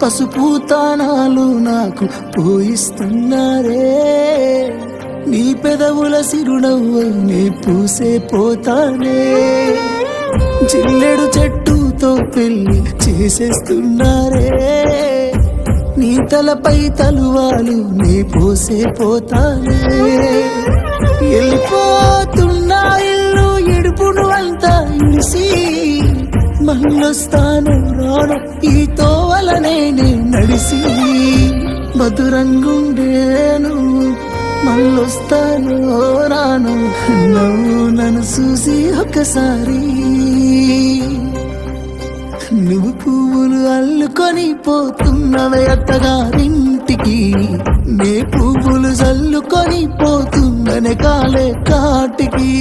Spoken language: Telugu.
పసుపు తానాలు నాకు పోయిస్తున్నారే, నీ పెదవుల సిరునవ్వు నీ పూసే పోతానే, జిల్లెడు చెట్టుతో పెళ్లి చేసేస్తున్నారే, నీ తలపై తలువాలు నీ పోసే పోతానే, వెళ్ళిపోతున్నా ఇల్లు ఇడుపును అంతా ఇడిసి, మళ్ళొస్తాను రాను ఈ తోవలనే నడిసి, మధురంగుండేను మళ్ళొస్తాను రాను నువ్వు నన్ను చూసి ఒకసారి, నువ్వు పువ్వులు అల్లుకొని పోతున్నవే అత్తగారింటికి, నే పువ్వులు చల్లుకొని పోతున్ననే కాలే కాటికి.